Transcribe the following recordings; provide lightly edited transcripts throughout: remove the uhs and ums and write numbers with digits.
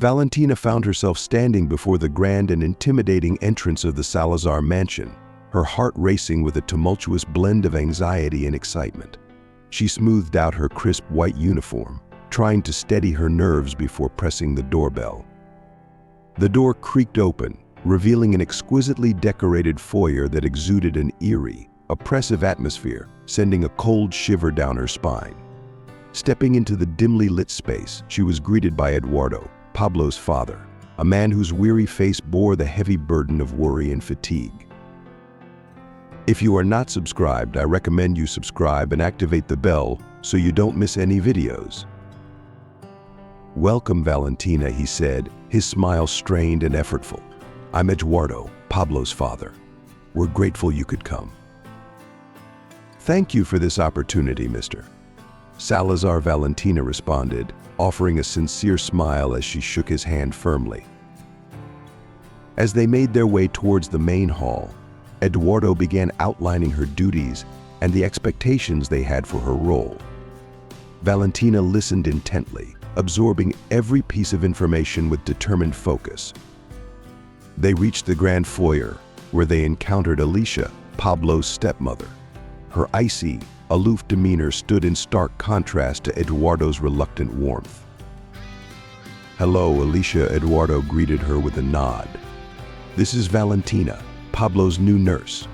Valentina found herself standing before the grand and intimidating entrance of the Salazar mansion, her heart racing with a tumultuous blend of anxiety and excitement. She smoothed out her crisp white uniform, trying to steady her nerves before pressing the doorbell. The door creaked open, revealing an exquisitely decorated foyer that exuded an eerie, oppressive atmosphere, sending a cold shiver down her spine. Stepping into the dimly lit space, she was greeted by Eduardo, Pablo's father, a man whose weary face bore the heavy burden of worry and fatigue. If you are not subscribed, I recommend you subscribe and activate the bell so you don't miss any videos. "Welcome, Valentina," he said, his smile strained and effortful. "I'm Eduardo, Pablo's father. We're grateful you could come." "Thank you for this opportunity, Mr. Salazar," Valentina responded, offering a sincere smile as she shook his hand firmly. As they made their way towards the main hall, Eduardo began outlining her duties and the expectations they had for her role. Valentina listened intently, absorbing every piece of information with determined focus. They reached the grand foyer, where they encountered Alicia, Pablo's stepmother. Her icy, aloof demeanor stood in stark contrast to Eduardo's reluctant warmth. "Hello, Alicia," Eduardo greeted her with a nod. "This is Valentina, Pablo's new nurse."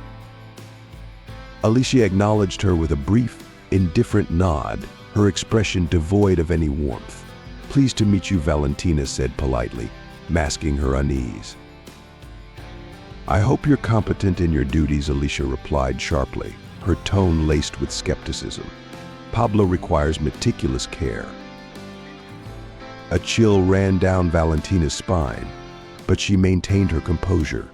Alicia acknowledged her with a brief, indifferent nod, her expression devoid of any warmth. "Pleased to meet you," Valentina said politely, masking her unease. "I hope you're competent in your duties," Alicia replied sharply, her tone laced with skepticism. "Pablo requires meticulous care." A chill ran down Valentina's spine, but she maintained her composure.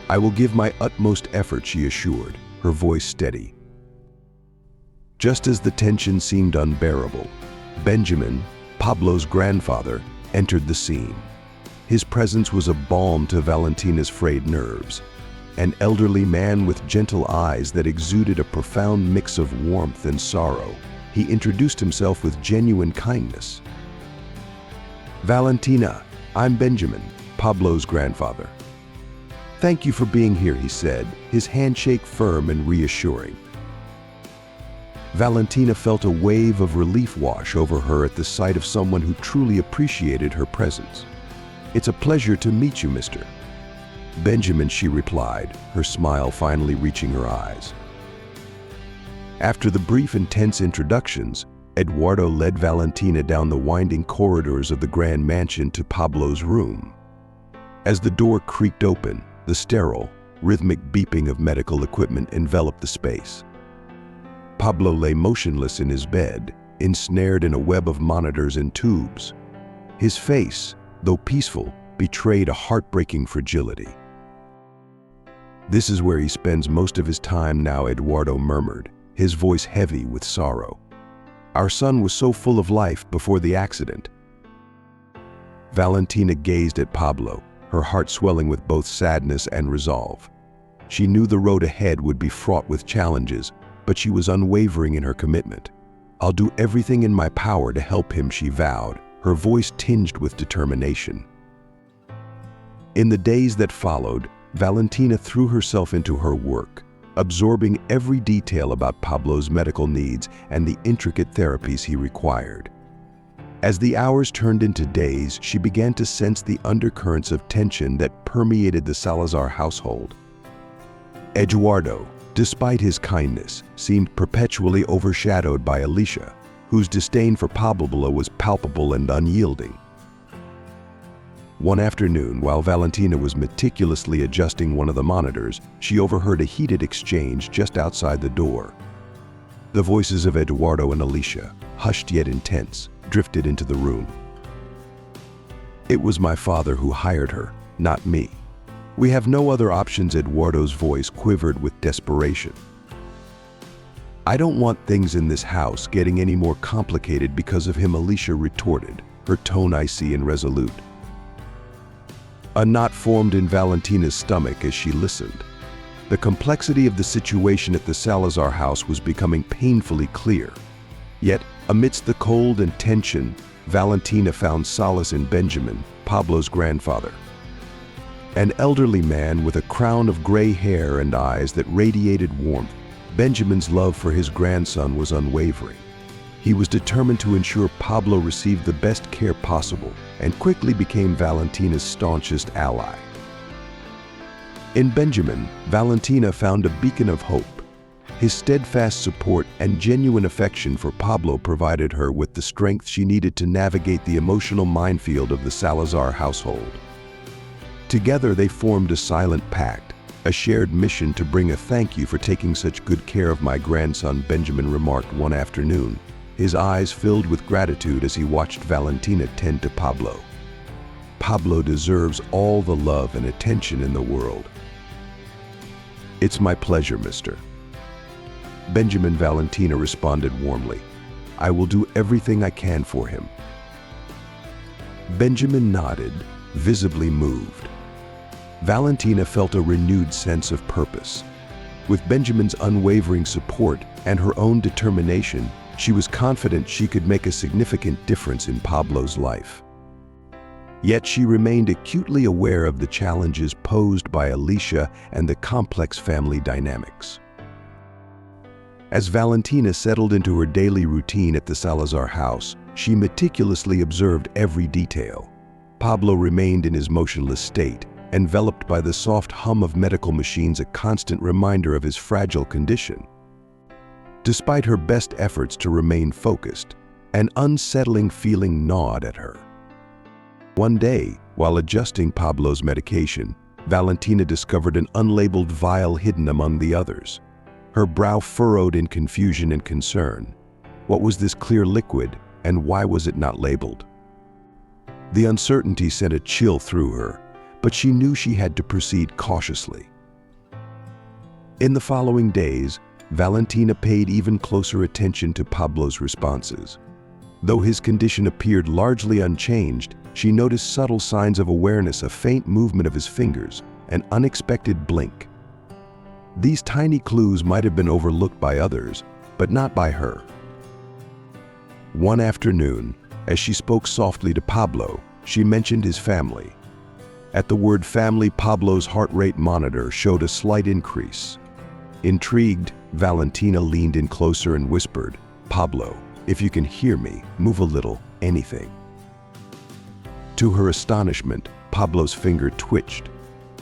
"I will give my utmost effort," she assured, her voice steady. Just as the tension seemed unbearable, Benjamin, Pablo's grandfather, entered the scene. His presence was a balm to Valentina's frayed nerves. An elderly man with gentle eyes that exuded a profound mix of warmth and sorrow, he introduced himself with genuine kindness. "Valentina, I'm Benjamin, Pablo's grandfather." "Thank you for being here," he said, his handshake firm and reassuring. Valentina felt a wave of relief wash over her at the sight of someone who truly appreciated her presence. "It's a pleasure to meet you, Mr. Benjamin," she replied, her smile finally reaching her eyes. After the brief and tense introductions, Eduardo led Valentina down the winding corridors of the grand mansion to Pablo's room. As the door creaked open, the sterile, rhythmic beeping of medical equipment enveloped the space. Pablo lay motionless in his bed, ensnared in a web of monitors and tubes. His face, though peaceful, betrayed a heartbreaking fragility. "This is where he spends most of his time now," Eduardo murmured, his voice heavy with sorrow. "Our son was so full of life before the accident." Valentina gazed at Pablo, her heart swelling with both sadness and resolve. She knew the road ahead would be fraught with challenges, but she was unwavering in her commitment. "I'll do everything in my power to help him," she vowed, her voice tinged with determination. In the days that followed, Valentina threw herself into her work, absorbing every detail about Pablo's medical needs and the intricate therapies he required. As the hours turned into days, she began to sense the undercurrents of tension that permeated the Salazar household. Eduardo, despite his kindness, seemed perpetually overshadowed by Alicia, whose disdain for Pablo was palpable and unyielding. One afternoon, while Valentina was meticulously adjusting one of the monitors, she overheard a heated exchange just outside the door. The voices of Eduardo and Alicia, hushed yet intense, drifted into the room. "It was my father who hired her, not me. We have no other options," Eduardo's voice quivered with desperation. "I don't want things in this house getting any more complicated because of him," Alicia retorted, her tone icy and resolute. A knot formed in Valentina's stomach as she listened. The complexity of the situation at the Salazar house was becoming painfully clear. Yet, amidst the cold and tension, Valentina found solace in Benjamin, Pablo's grandfather. An elderly man with a crown of gray hair and eyes that radiated warmth, Benjamin's love for his grandson was unwavering. He was determined to ensure Pablo received the best care possible and quickly became Valentina's staunchest ally. In Benjamin, Valentina found a beacon of hope. His steadfast support and genuine affection for Pablo provided her with the strength she needed to navigate the emotional minefield of the Salazar household. Together they formed a silent pact, a shared mission to bring a thank you for taking such good care of my grandson, Benjamin remarked one afternoon, his eyes filled with gratitude as he watched Valentina tend to Pablo. Pablo deserves all the love and attention in the world. It's my pleasure, mister. Benjamin, Valentina responded warmly. I will do everything I can for him. Benjamin nodded, visibly moved. Valentina felt a renewed sense of purpose. With Benjamin's unwavering support and her own determination, she was confident she could make a significant difference in Pablo's life. Yet she remained acutely aware of the challenges posed by Alicia and the complex family dynamics. As Valentina settled into her daily routine at the Salazar house, she meticulously observed every detail. Pablo remained in his motionless state, enveloped by the soft hum of medical machines, a constant reminder of his fragile condition. Despite her best efforts to remain focused, an unsettling feeling gnawed at her. One day, while adjusting Pablo's medication, Valentina discovered an unlabeled vial hidden among the others. Her brow furrowed in confusion and concern. What was this clear liquid, and why was it not labeled? The uncertainty sent a chill through her, but she knew she had to proceed cautiously. In the following days, Valentina paid even closer attention to Pablo's responses. Though his condition appeared largely unchanged, she noticed subtle signs of awareness, a faint movement of his fingers, an unexpected blink. These tiny clues might have been overlooked by others, but not by her. One afternoon, as she spoke softly to Pablo, she mentioned his family. At the word family, Pablo's heart rate monitor showed a slight increase. Intrigued, Valentina leaned in closer and whispered, "Pablo, if you can hear me, move a little, anything." To her astonishment, Pablo's finger twitched.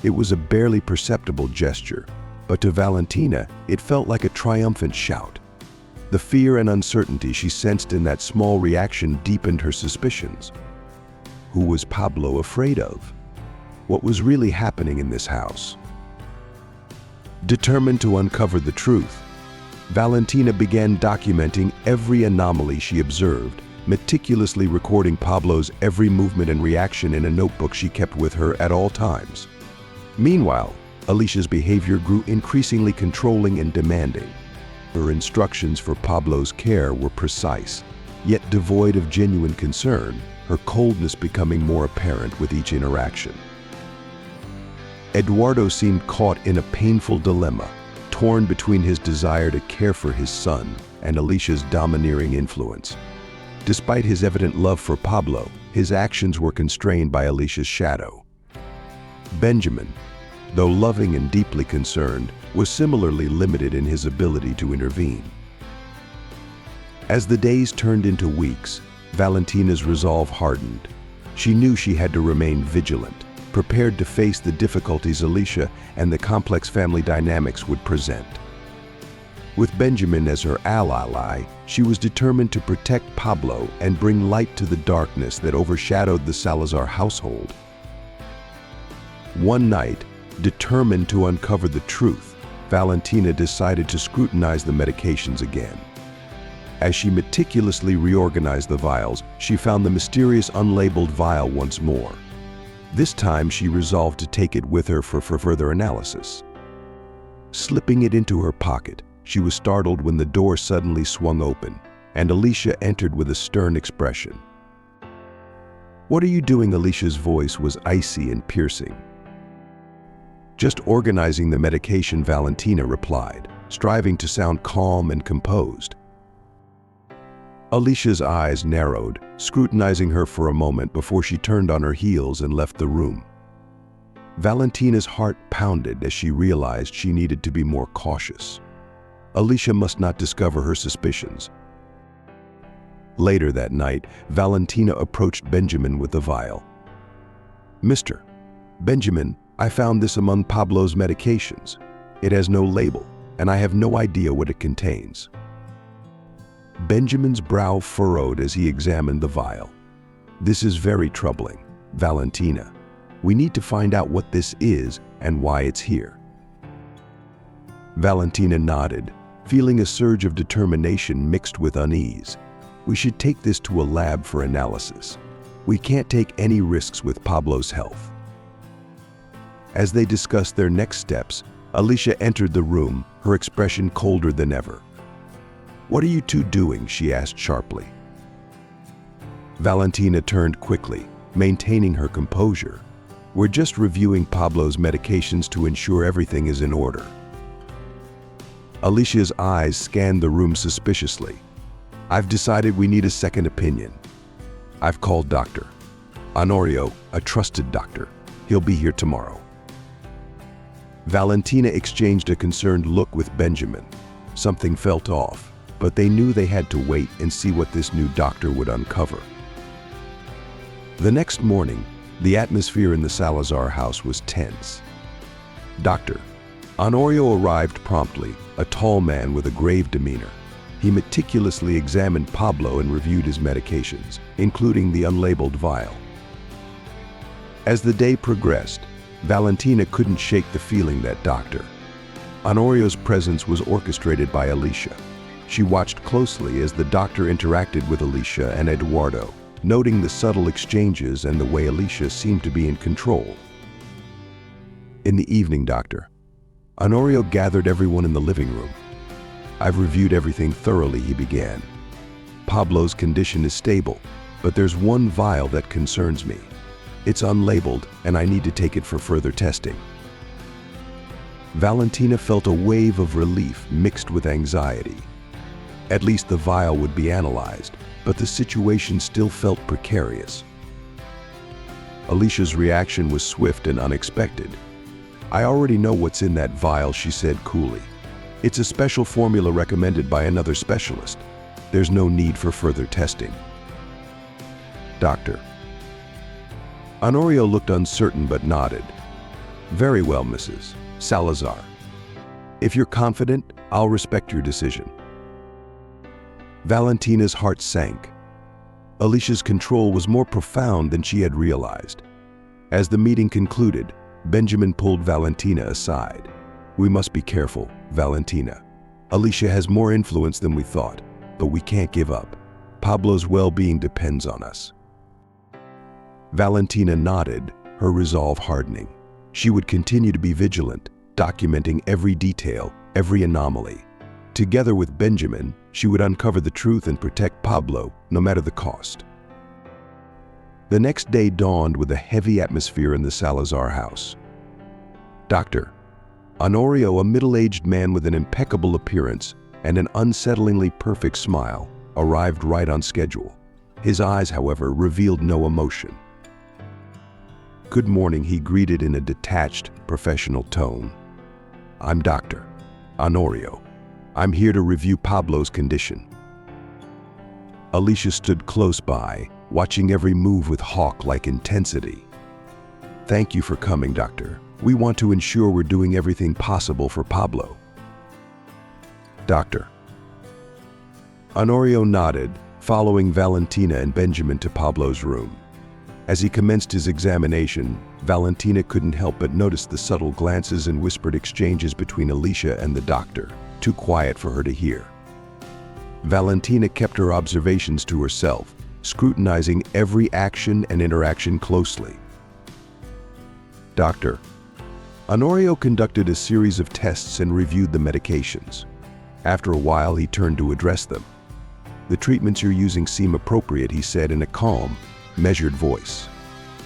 It was a barely perceptible gesture, but to Valentina, it felt like a triumphant shout. The fear and uncertainty she sensed in that small reaction deepened her suspicions. Who was Pablo afraid of? What was really happening in this house? Determined to uncover the truth, Valentina began documenting every anomaly she observed, meticulously recording Pablo's every movement and reaction in a notebook she kept with her at all times. Meanwhile, Alicia's behavior grew increasingly controlling and demanding. Her instructions for Pablo's care were precise, yet devoid of genuine concern, her coldness becoming more apparent with each interaction. Eduardo seemed caught in a painful dilemma, torn between his desire to care for his son and Alicia's domineering influence. Despite his evident love for Pablo, his actions were constrained by Alicia's shadow. Benjamin, though loving and deeply concerned, was similarly limited in his ability to intervene. As the days turned into weeks, Valentina's resolve hardened. She knew she had to remain vigilant, prepared to face the difficulties Alicia and the complex family dynamics would present. With Benjamin as her ally, she was determined to protect Pablo and bring light to the darkness that overshadowed the Salazar household. One night, determined to uncover the truth, Valentina decided to scrutinize the medications again. As she meticulously reorganized the vials, she found the mysterious unlabeled vial once more. This time she resolved to take it with her for further analysis. Slipping it into her pocket, she was startled when the door suddenly swung open, and Alicia entered with a stern expression. "What are you doing?" Alicia's voice was icy and piercing. "Just organizing the medication," Valentina replied, striving to sound calm and composed. Alicia's eyes narrowed, scrutinizing her for a moment before she turned on her heels and left the room. Valentina's heart pounded as she realized she needed to be more cautious. Alicia must not discover her suspicions. Later that night, Valentina approached Benjamin with the vial. "Mr. Benjamin, I found this among Pablo's medications. It has no label, and I have no idea what it contains." Benjamin's brow furrowed as he examined the vial. "This is very troubling, Valentina. We need to find out what this is and why it's here." Valentina nodded, feeling a surge of determination mixed with unease. "We should take this to a lab for analysis. We can't take any risks with Pablo's health." As they discussed their next steps, Alicia entered the room, her expression colder than ever. "What are you two doing?" she asked sharply. Valentina turned quickly, maintaining her composure. "We're just reviewing Pablo's medications to ensure everything is in order." Alicia's eyes scanned the room suspiciously. "I've decided we need a second opinion. I've called Dr. Honorio, a trusted doctor. He'll be here tomorrow." Valentina exchanged a concerned look with Benjamin. Something felt off, but they knew they had to wait and see what this new doctor would uncover. The next morning, the atmosphere in the Salazar house was tense. Dr. Honorio arrived promptly, a tall man with a grave demeanor. He meticulously examined Pablo and reviewed his medications, including the unlabeled vial. As the day progressed, Valentina couldn't shake the feeling that Dr. Honorio's presence was orchestrated by Alicia. She watched closely as the doctor interacted with Alicia and Eduardo, noting the subtle exchanges and the way Alicia seemed to be in control. In the evening, Dr. Honorio gathered everyone in the living room. "I've reviewed everything thoroughly," he began. "Pablo's condition is stable, but there's one vial that concerns me. It's unlabeled, and I need to take it for further testing." Valentina felt a wave of relief mixed with anxiety. At least the vial would be analyzed, but the situation still felt precarious. Alicia's reaction was swift and unexpected. "I already know what's in that vial," she said coolly. "It's a special formula recommended by another specialist. There's no need for further testing." Dr. Honorio looked uncertain but nodded. "Very well, Mrs. Salazar. If you're confident, I'll respect your decision." Valentina's heart sank. Alicia's control was more profound than she had realized. As the meeting concluded, Benjamin pulled Valentina aside. "We must be careful, Valentina. Alicia has more influence than we thought, but we can't give up. Pablo's well-being depends on us." Valentina nodded, her resolve hardening. She would continue to be vigilant, documenting every detail, every anomaly. Together with Benjamin, she would uncover the truth and protect Pablo, no matter the cost. The next day dawned with a heavy atmosphere in the Salazar house. Dr. Honorio, a middle-aged man with an impeccable appearance and an unsettlingly perfect smile, arrived right on schedule. His eyes, however, revealed no emotion. "Good morning," he greeted in a detached, professional tone. "I'm Dr. Honorio. I'm here to review Pablo's condition." Alicia stood close by, watching every move with hawk-like intensity. "Thank you for coming, Doctor. We want to ensure we're doing everything possible for Pablo." Dr. Honorio nodded, following Valentina and Benjamin to Pablo's room. As he commenced his examination, Valentina couldn't help but notice the subtle glances and whispered exchanges between Alicia and the doctor, too quiet for her to hear. Valentina kept her observations to herself, scrutinizing every action and interaction closely. Dr. Honorio conducted a series of tests and reviewed the medications. After a while, he turned to address them. "The treatments you're using seem appropriate," he said in a calm, measured voice.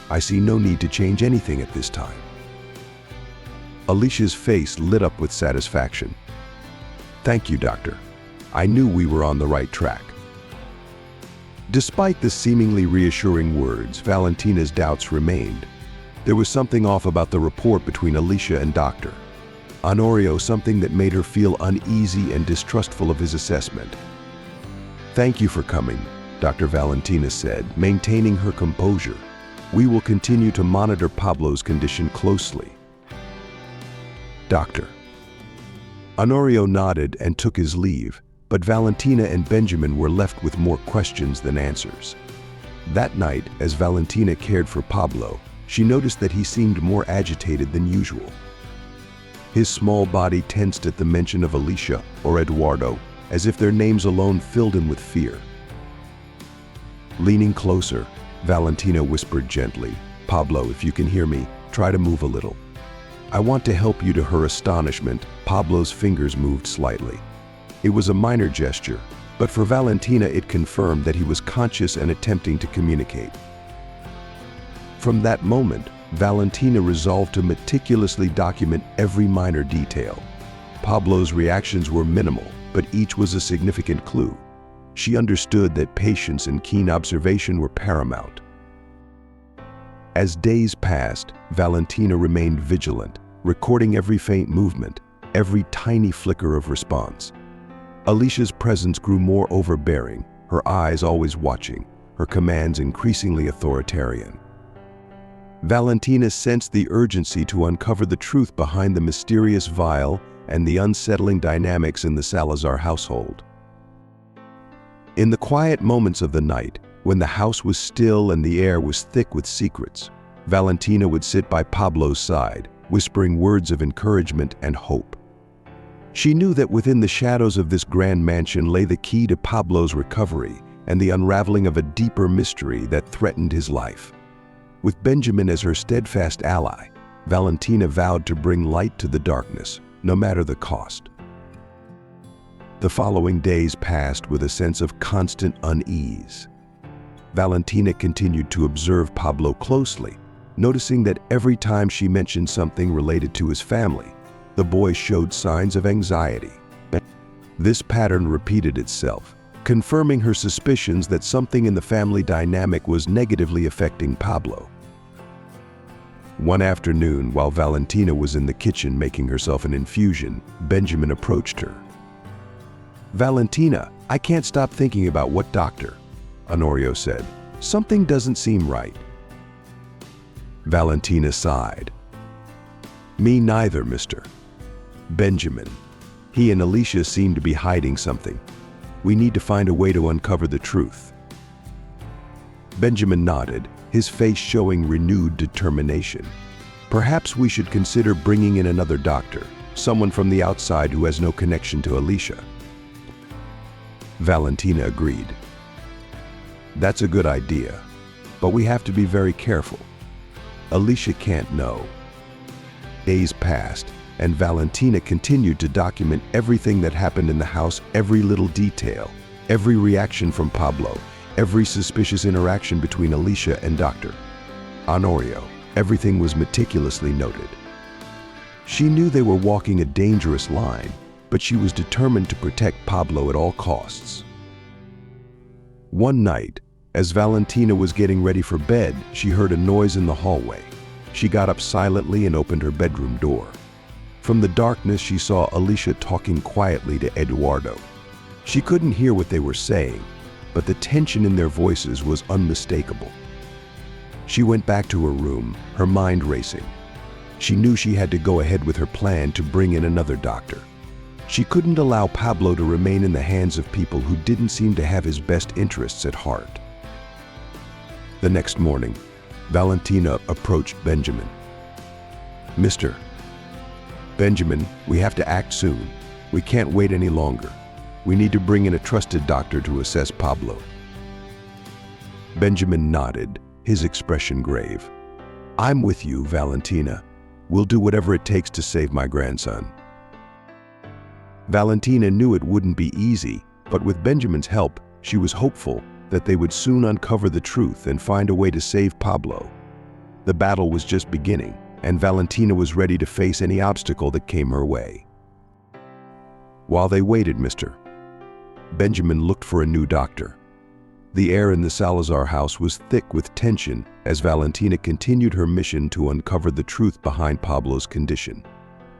"I see no need to change anything at this time." Alicia's face lit up with satisfaction. "Thank you, Doctor. I knew we were on the right track." Despite the seemingly reassuring words, Valentina's doubts remained. There was something off about the rapport between Alicia and Dr. Honorio, something that made her feel uneasy and distrustful of his assessment. "Thank you for coming," Dr. Valentina said, maintaining her composure. "We will continue to monitor Pablo's condition closely." Dr. Honorio nodded and took his leave, but Valentina and Benjamin were left with more questions than answers. That night, as Valentina cared for Pablo, she noticed that he seemed more agitated than usual. His small body tensed at the mention of Alicia or Eduardo, as if their names alone filled him with fear. Leaning closer, Valentina whispered gently, "Pablo, if you can hear me, try to move a little." "I want to help you." To her astonishment, Pablo's fingers moved slightly. It was a minor gesture, but for Valentina it confirmed that he was conscious and attempting to communicate. From that moment, Valentina resolved to meticulously document every minor detail. Pablo's reactions were minimal, but each was a significant clue. She understood that patience and keen observation were paramount. As days passed, Valentina remained vigilant, recording every faint movement, every tiny flicker of response. Alicia's presence grew more overbearing, her eyes always watching, her commands increasingly authoritarian. Valentina sensed the urgency to uncover the truth behind the mysterious vial and the unsettling dynamics in the Salazar household. In the quiet moments of the night, when the house was still and the air was thick with secrets, Valentina would sit by Pablo's side, whispering words of encouragement and hope. She knew that within the shadows of this grand mansion lay the key to Pablo's recovery and the unraveling of a deeper mystery that threatened his life. With Benjamin as her steadfast ally, Valentina vowed to bring light to the darkness, no matter the cost. The following days passed with a sense of constant unease. Valentina continued to observe Pablo closely, noticing that every time she mentioned something related to his family, the boy showed signs of anxiety. This pattern repeated itself, confirming her suspicions that something in the family dynamic was negatively affecting Pablo. One afternoon, while Valentina was in the kitchen making herself an infusion, Benjamin approached her. "Valentina, I can't stop thinking about what Dr. Honorio said. Something doesn't seem right." Valentina sighed. "Me neither, Mr. Benjamin. He and Alicia seem to be hiding something. We need to find a way to uncover the truth." Benjamin nodded, his face showing renewed determination. "Perhaps we should consider bringing in another doctor, someone from the outside who has no connection to Alicia." Valentina agreed. "That's a good idea, but we have to be very careful. Alicia can't know." Days passed, and Valentina continued to document everything that happened in the house, every little detail, every reaction from Pablo, every suspicious interaction between Alicia and Dr. Honorio. Everything was meticulously noted. She knew they were walking a dangerous line, but she was determined to protect Pablo at all costs. One night, as Valentina was getting ready for bed, she heard a noise in the hallway. She got up silently and opened her bedroom door. From the darkness, she saw Alicia talking quietly to Eduardo. She couldn't hear what they were saying, but the tension in their voices was unmistakable. She went back to her room, her mind racing. She knew she had to go ahead with her plan to bring in another doctor. She couldn't allow Pablo to remain in the hands of people who didn't seem to have his best interests at heart. The next morning, Valentina approached Benjamin. "Mr. Benjamin, we have to act soon. We can't wait any longer. We need to bring in a trusted doctor to assess Pablo." Benjamin nodded, his expression grave. "I'm with you, Valentina. We'll do whatever it takes to save my grandson." Valentina knew it wouldn't be easy, but with Benjamin's help, she was hopeful that they would soon uncover the truth and find a way to save Pablo. The battle was just beginning, and Valentina was ready to face any obstacle that came her way. While they waited, Mr. Benjamin looked for a new doctor. The air in the Salazar house was thick with tension as Valentina continued her mission to uncover the truth behind Pablo's condition.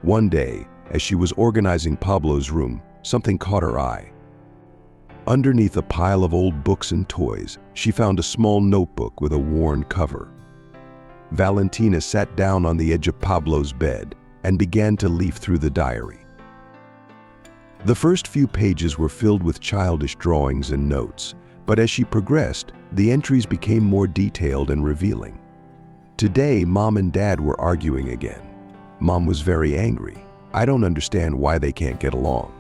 One day, as she was organizing Pablo's room, something caught her eye. Underneath a pile of old books and toys, she found a small notebook with a worn cover. Valentina sat down on the edge of Pablo's bed and began to leaf through the diary. The first few pages were filled with childish drawings and notes, but as she progressed, the entries became more detailed and revealing. Today, Mom and Dad were arguing again. Mom was very angry. "I don't understand why they can't get along."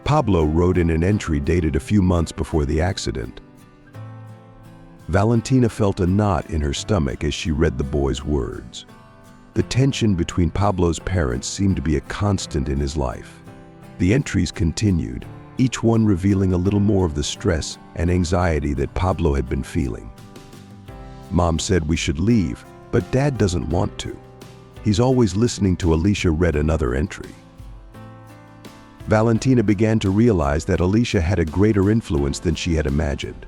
Pablo wrote in an entry dated a few months before the accident. Valentina felt a knot in her stomach as she read the boy's words. The tension between Pablo's parents seemed to be a constant in his life. The entries continued, each one revealing a little more of the stress and anxiety that Pablo had been feeling. Mom said we should leave, but Dad doesn't want to. He's always listening to Alicia. Read another entry. Valentina began to realize that Alicia had a greater influence than she had imagined.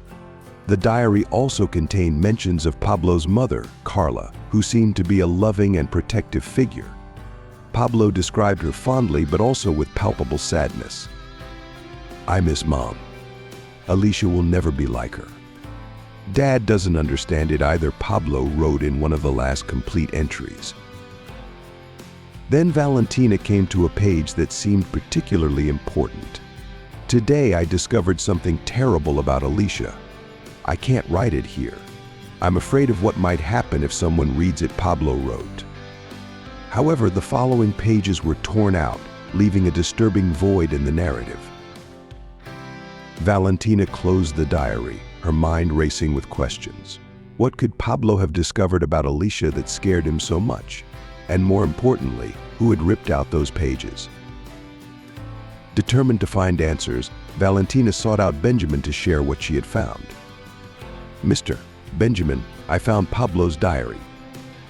The diary also contained mentions of Pablo's mother, Carla, who seemed to be a loving and protective figure. Pablo described her fondly but also with palpable sadness. "I miss Mom. Alicia will never be like her. Dad doesn't understand it either," Pablo wrote in one of the last complete entries. Then Valentina came to a page that seemed particularly important. "Today I discovered something terrible about Alicia. I can't write it here. I'm afraid of what might happen if someone reads it," Pablo wrote. However, the following pages were torn out, leaving a disturbing void in the narrative. Valentina closed the diary, her mind racing with questions. What could Pablo have discovered about Alicia that scared him so much? And more importantly, who had ripped out those pages? Determined to find answers, Valentina sought out Benjamin to share what she had found. "Mr. Benjamin, I found Pablo's diary.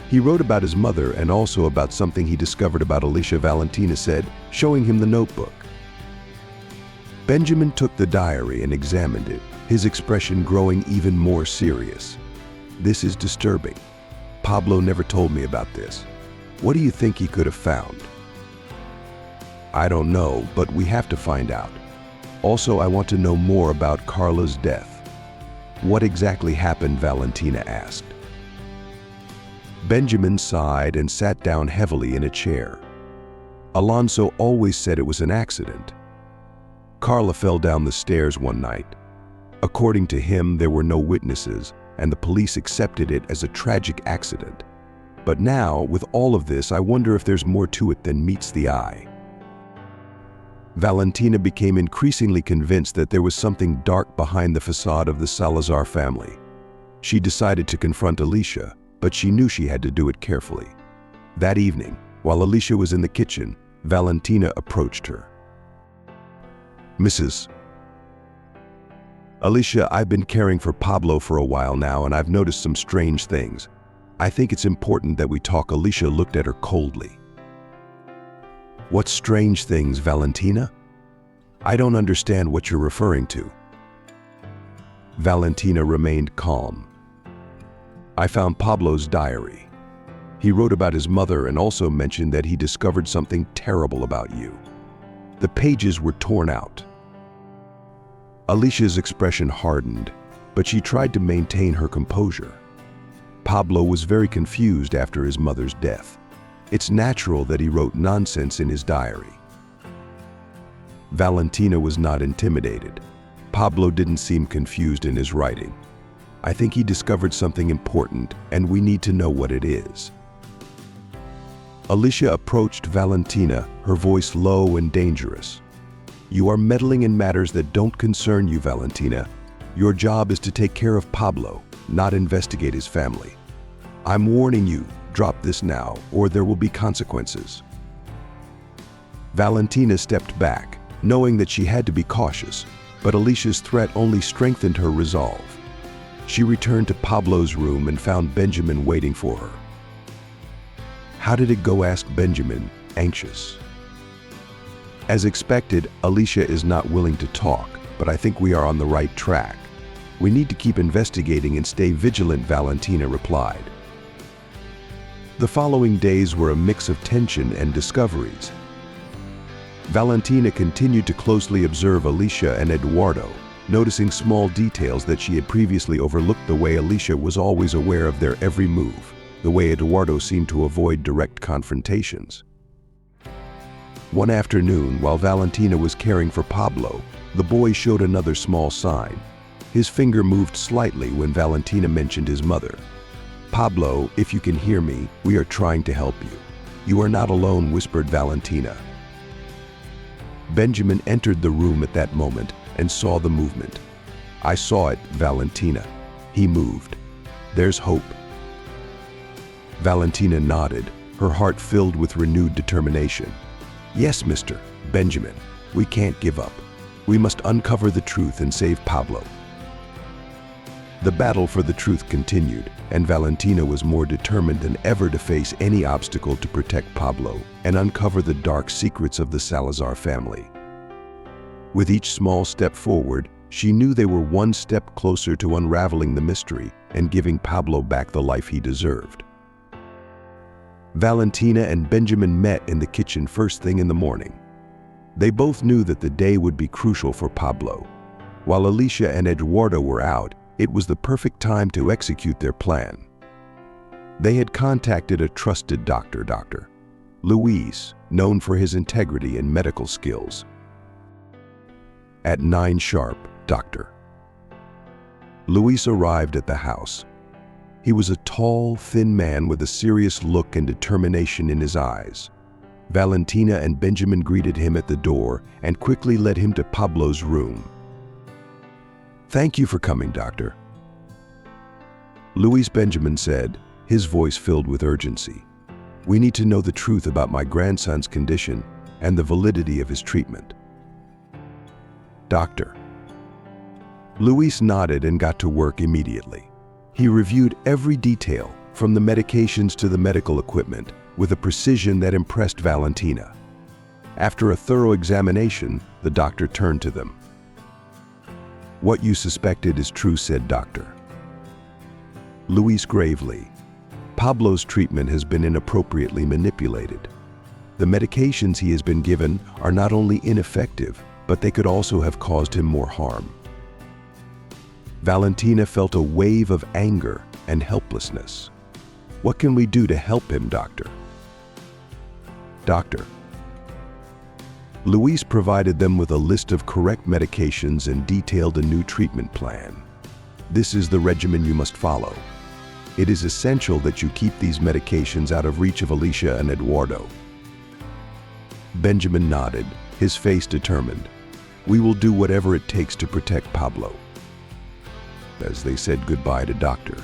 He wrote about his mother and also about something he discovered about Alicia," Valentina said, showing him the notebook. Benjamin took the diary and examined it, his expression growing even more serious. "This is disturbing. Pablo never told me about this. What do you think he could have found?" "I don't know, but we have to find out. Also, I want to know more about Carla's death." "What exactly happened?" Valentina asked. Benjamin sighed and sat down heavily in a chair. "Alonso always said it was an accident. Carla fell down the stairs one night. According to him, there were no witnesses, and the police accepted it as a tragic accident. But now, with all of this, I wonder if there's more to it than meets the eye." Valentina became increasingly convinced that there was something dark behind the facade of the Salazar family. She decided to confront Alicia, but she knew she had to do it carefully. That evening, while Alicia was in the kitchen, Valentina approached her. "Mrs. Alicia, I've been caring for Pablo for a while now, and I've noticed some strange things. I think it's important that we talk." Alicia looked at her coldly. "What strange things, Valentina? I don't understand what you're referring to." Valentina remained calm. "I found Pablo's diary. He wrote about his mother and also mentioned that he discovered something terrible about you. The pages were torn out." Alicia's expression hardened, but she tried to maintain her composure. Pablo was very confused after his mother's death. It's natural that he wrote nonsense in his diary. Valentina was not intimidated. Pablo didn't seem confused in his writing. "I think he discovered something important, and we need to know what it is." Alicia approached Valentina, her voice low and dangerous. "You are meddling in matters that don't concern you, Valentina. Your job is to take care of Pablo, not investigate his family. I'm warning you, drop this now, or there will be consequences." Valentina stepped back, knowing that she had to be cautious, but Alicia's threat only strengthened her resolve. She returned to Pablo's room and found Benjamin waiting for her. "How did it go?" asked Benjamin, anxious. "As expected, Alicia is not willing to talk, but I think we are on the right track. We need to keep investigating and stay vigilant, Valentina replied. The following days were a mix of tension and discoveries. Valentina continued to closely observe Alicia and Eduardo, noticing small details that she had previously overlooked. The way Alicia was always aware of their every move, the way Eduardo seemed to avoid direct confrontations. One afternoon, while Valentina was caring for Pablo, the boy showed another small sign. His finger moved slightly when Valentina mentioned his mother. "Pablo, if you can hear me, we are trying to help you. You are not alone," whispered Valentina. Benjamin entered the room at that moment and saw the movement. "I saw it, Valentina. He moved. There's hope." Valentina nodded, her heart filled with renewed determination. "Yes, Mr. Benjamin, we can't give up. We must uncover the truth and save Pablo." The battle for the truth continued, and Valentina was more determined than ever to face any obstacle to protect Pablo and uncover the dark secrets of the Salazar family. With each small step forward, she knew they were one step closer to unraveling the mystery and giving Pablo back the life he deserved. Valentina and Benjamin met in the kitchen first thing in the morning. They both knew that the day would be crucial for Pablo. While Alicia and Eduardo were out, it was the perfect time to execute their plan. They had contacted a trusted doctor, Dr. Luis, known for his integrity and medical skills. At 9 sharp, Dr. Luis arrived at the house. He was a tall, thin man with a serious look and determination in his eyes. Valentina and Benjamin greeted him at the door and quickly led him to Pablo's room. "Thank you for coming, Doctor," Luis Benjamin said, his voice filled with urgency. "We need to know the truth about my grandson's condition and the validity of his treatment." "Doctor." Luis nodded and got to work immediately. He reviewed every detail, from the medications to the medical equipment, with a precision that impressed Valentina. After a thorough examination, the doctor turned to them. "What you suspected is true," said Dr. Luis gravely. "Pablo's treatment has been inappropriately manipulated. The medications he has been given are not only ineffective, but they could also have caused him more harm." Valentina felt a wave of anger and helplessness. "What can we do to help him, Doctor?" "Doctor." Luis provided them with a list of correct medications and detailed a new treatment plan. "This is the regimen you must follow. It is essential that you keep these medications out of reach of Alicia and Eduardo." Benjamin nodded, his face determined. "We will do whatever it takes to protect Pablo." As they said goodbye to Dr.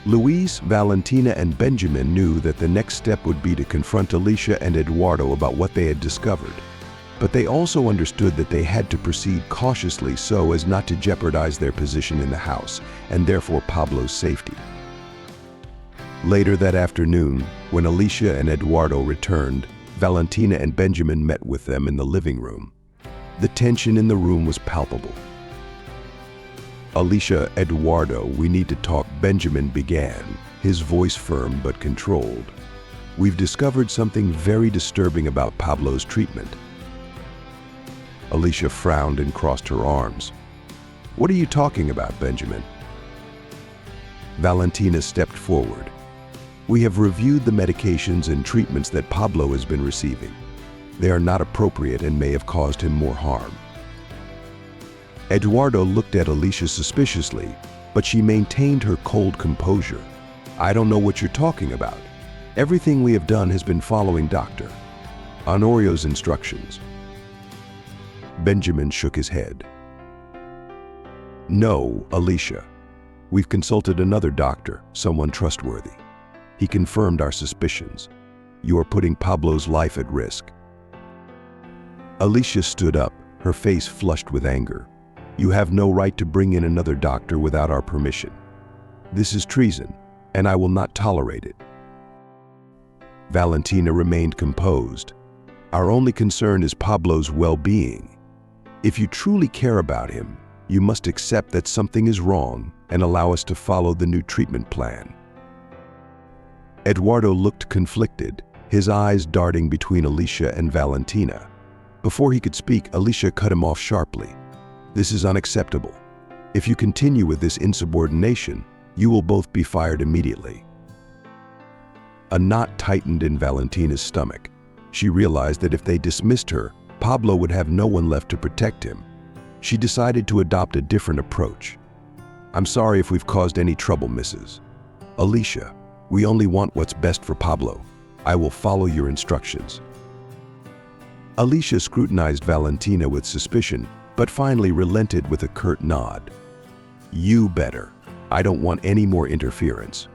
Luis, Valentina, and Benjamin knew that the next step would be to confront Alicia and Eduardo about what they had discovered. But they also understood that they had to proceed cautiously so as not to jeopardize their position in the house, and therefore Pablo's safety. Later that afternoon, when Alicia and Eduardo returned, Valentina and Benjamin met with them in the living room. The tension in the room was palpable. "Alicia, Eduardo, we need to talk," Benjamin began, his voice firm but controlled. "We've discovered something very disturbing about Pablo's treatment." Alicia frowned and crossed her arms. "What are you talking about, Benjamin?" Valentina stepped forward. "We have reviewed the medications and treatments that Pablo has been receiving. They are not appropriate and may have caused him more harm." Eduardo looked at Alicia suspiciously, but she maintained her cold composure. "I don't know what you're talking about. Everything we have done has been following Dr. Honorio's instructions." Benjamin shook his head. "No, Alicia. We've consulted another doctor, someone trustworthy. He confirmed our suspicions. You are putting Pablo's life at risk." Alicia stood up, her face flushed with anger. "You have no right to bring in another doctor without our permission. This is treason, and I will not tolerate it." Valentina remained composed. "Our only concern is Pablo's well-being. If you truly care about him, You must accept that something is wrong and allow us to follow the new treatment plan." Eduardo looked conflicted, his eyes darting between Alicia and Valentina. Before he could speak, Alicia cut him off sharply. "This is unacceptable. If you continue with this insubordination, you will both be fired immediately." A knot tightened in Valentina's stomach. She realized that if they dismissed her, Pablo would have no one left to protect him. She decided to adopt a different approach. "I'm sorry if we've caused any trouble, Mrs. Alicia. We only want what's best for Pablo. I will follow your instructions." Alicia scrutinized Valentina with suspicion, but finally relented with a curt nod. "You better. I don't want any more interference."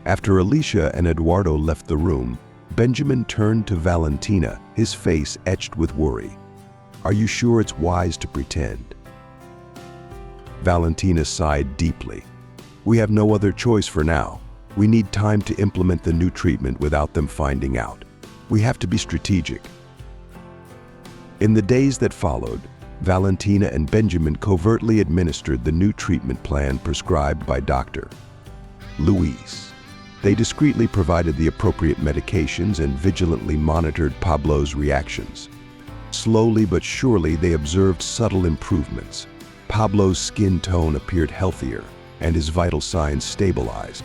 After Alicia and Eduardo left the room, Benjamin turned to Valentina, his face etched with worry. "Are you sure it's wise to pretend?" Valentina sighed deeply. "We have no other choice for now. We need time to implement the new treatment without them finding out. We have to be strategic." In the days that followed, Valentina and Benjamin covertly administered the new treatment plan prescribed by Dr. Luis. They discreetly provided the appropriate medications and vigilantly monitored Pablo's reactions. Slowly but surely, they observed subtle improvements. Pablo's skin tone appeared healthier, and his vital signs stabilized.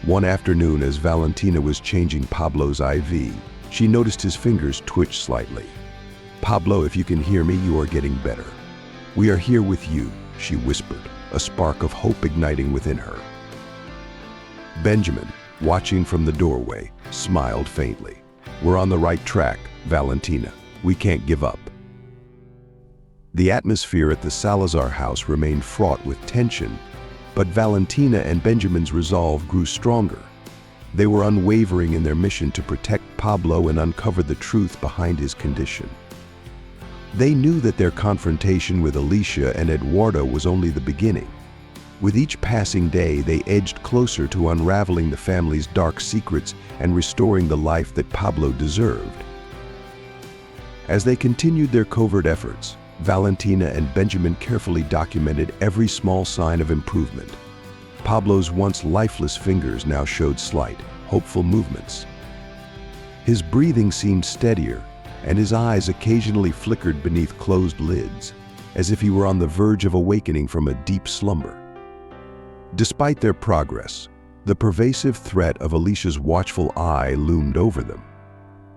One afternoon, as Valentina was changing Pablo's IV, she noticed his fingers twitch slightly. "Pablo, if you can hear me, you are getting better. We are here with you," she whispered, a spark of hope igniting within her. Benjamin, watching from the doorway, smiled faintly. "We're on the right track, Valentina. We can't give up." The atmosphere at the Salazar house remained fraught with tension, but Valentina and Benjamin's resolve grew stronger. They were unwavering in their mission to protect Pablo and uncover the truth behind his condition. They knew that their confrontation with Alicia and Eduardo was only the beginning. With each passing day, they edged closer to unraveling the family's dark secrets and restoring the life that Pablo deserved. As they continued their covert efforts, Valentina and Benjamin carefully documented every small sign of improvement. Pablo's once lifeless fingers now showed slight, hopeful movements. His breathing seemed steadier, and his eyes occasionally flickered beneath closed lids, as if he were on the verge of awakening from a deep slumber. Despite their progress, the pervasive threat of Alicia's watchful eye loomed over them.